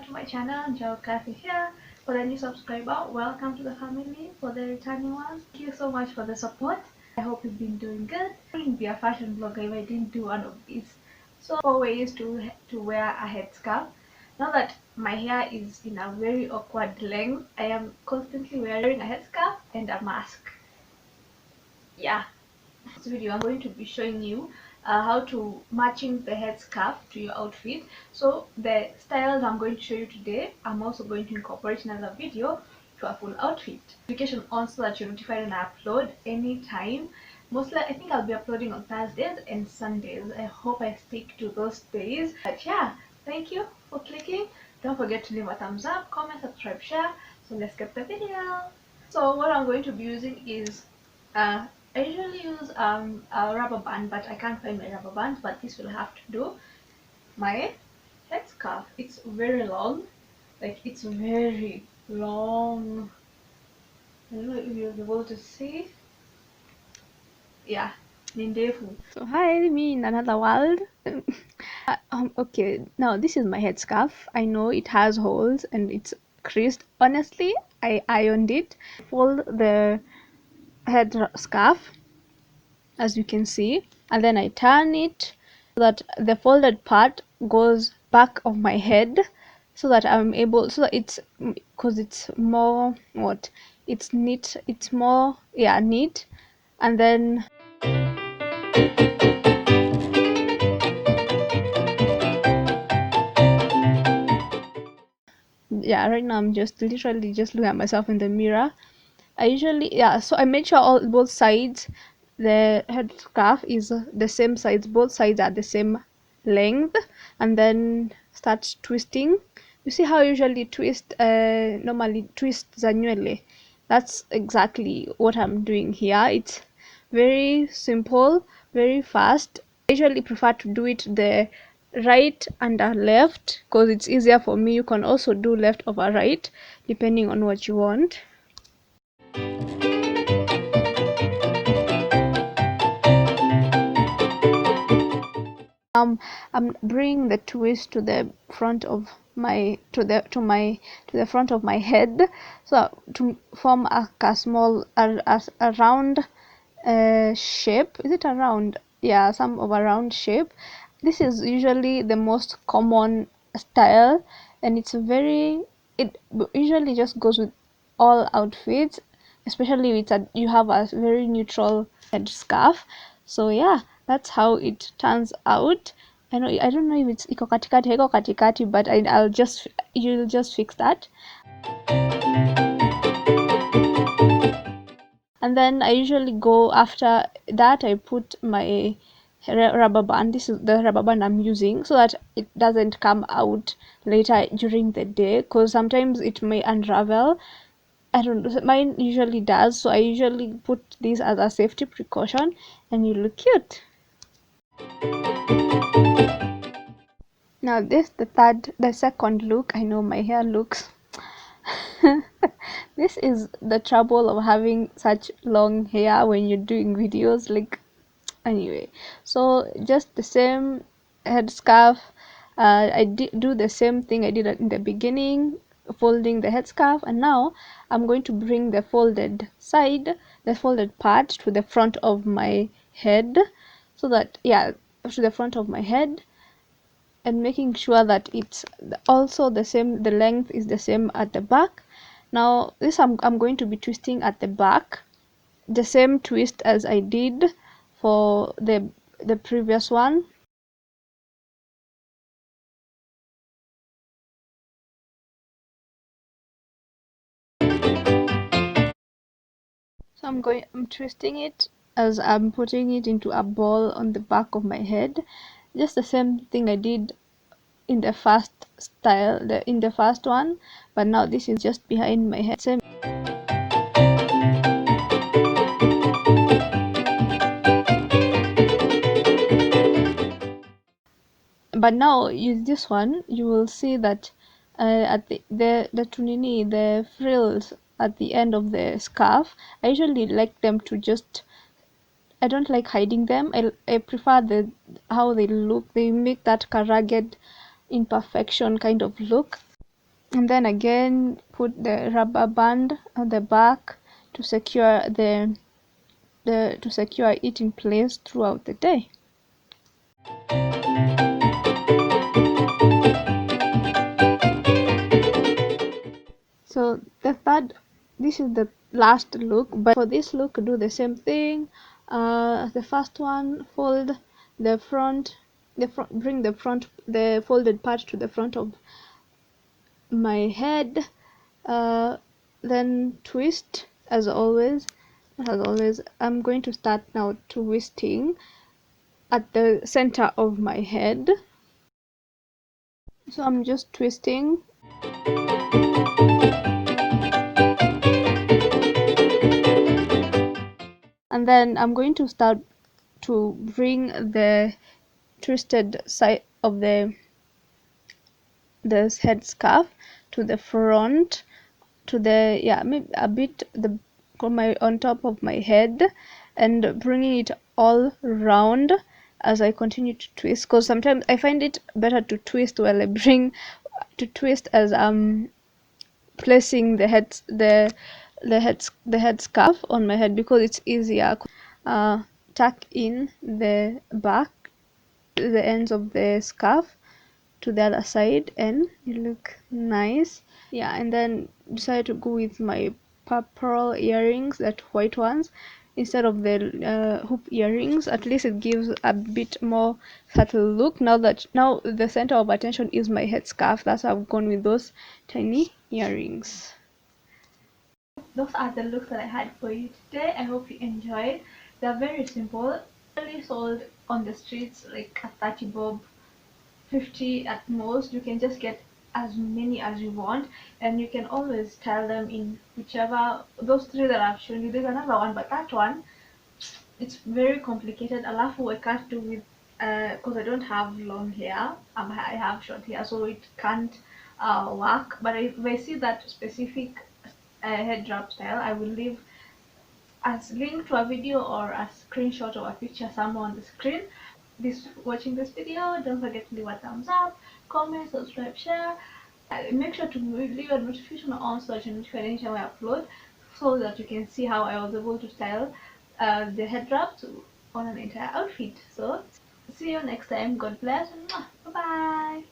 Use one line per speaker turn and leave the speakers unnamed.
back to my channel. Joe Kathy here. For the new subscriber, welcome to the family. For the returning ones, thank you so much for the support. I hope you've been doing good. I wouldn't be a fashion blogger if I didn't do one of these. So 4 ways to wear a headscarf. Now that my hair is in a very awkward length, I am constantly wearing a headscarf and a mask. Yeah. This video I'm going to be showing you how to matching the headscarf to your outfit. So the styles I'm going to show you today, I'm also going to incorporate in another video to a full outfit. Notification on so that you're notified when I upload anytime. Mostly I think I'll be uploading on Thursdays and Sundays. I hope I stick to those days. But yeah, thank you for clicking. Don't forget to leave a thumbs up, comment, subscribe, share. So let's get the video. So what I'm going to be using is I usually use a rubber band, but I can't find my rubber band, but this will have to do. My headscarf, it's very long, like it's very long. I don't know if you'll be able to see. Yeah, nindefu. So hi, me in another world. Okay, now this is my headscarf. I know it has holes and it's creased. Honestly, I ironed it. Fold the headscarf, as you can see, and then I turn it so that the folded part goes back of my head, so that I'm able, so that it's, because it's more it's neat, it's more neat. And then right now I'm just literally just looking at myself in the mirror. I usually, so I made sure both sides, the headscarf is the same size, both sides are the same length, and then start twisting. You see how I usually twist, normally twist za nywele? That's exactly what I'm doing here. It's very simple, very fast. I usually prefer to do it the right and the left because it's easier for me. You can also do left over right depending on what you want. I'm bringing the twist to the front of my to the front of my head, so to form a small a round shape. Is it a round? Yeah, some of a round shape. This is usually the most common style, and it usually just goes with all outfits, especially with you have a very neutral headscarf. So yeah, that's how it turns out. I don't know if it's iko katikati, but you'll just fix that. And then I usually go, after that I put my rubber band. This is the rubber band I'm using, so that it doesn't come out later during the day, because sometimes it may unravel. I don't know, mine usually does, so I usually put this as a safety precaution, and you look cute. Now the second look. I know my hair looks this is the trouble of having such long hair when you're doing videos, like, anyway. So just the same headscarf. I do the same thing I did in the beginning, folding the headscarf, and now I'm going to bring the folded part to the front of my head, so that to the front of my head, and making sure that it's also the same, the length is the same at the back. Now this I'm going to be twisting at the back, the same twist as I did for the previous one. So I'm twisting it as I'm putting it into a ball on the back of my head, just the same thing I did in the first style, in the first one, but now this is just behind my head. Same. But now use this one, you will see that at the frills at the end of the scarf, I usually like them to just, I don't like hiding them. I prefer how they look. They make that rugged imperfection kind of look. and then again put the rubber band on the back to secure to secure it in place throughout the day. So this is the last look, but for this look do the same thing. The first one, fold the front, bring the folded part to the front of my head, then twist as always. I'm going to start now twisting at the center of my head. So I'm just twisting. And then I'm going to start to bring the twisted side of this headscarf to the front, to the maybe a bit on top of my head, and bringing it all round as I continue to twist, because sometimes I find it better to twist while I bring to twist as I'm placing the headscarf on my head, because it's easier. Tuck in the back, the ends of the scarf to the other side, and you look nice. And then decided to go with my purple earrings, that white ones, instead of the hoop earrings. At least it gives a bit more subtle look. Now the center of attention is my headscarf, that's why I've gone with those tiny earrings. Those are the looks that I had for you today. I hope you enjoyed. They're very simple, really sold on the streets like a 30 bob, 50 at most. You can just get as many as you want, and you can always style them in whichever, those three that I've shown you. There's another one, but that one, it's very complicated. Alafu I can't do with because I don't have long hair. I have short hair, so it can't work. But if I see that specific head wrap style, I will leave as link to a video or a screenshot or a picture somewhere on the screen. Watching this video, don't forget to leave a thumbs up, comment, subscribe, share. Make sure to leave a notification on so that you're notified anytime I upload, so that you can see how I was able to style the head wrap on an entire outfit. So see you next time. God bless. Bye bye.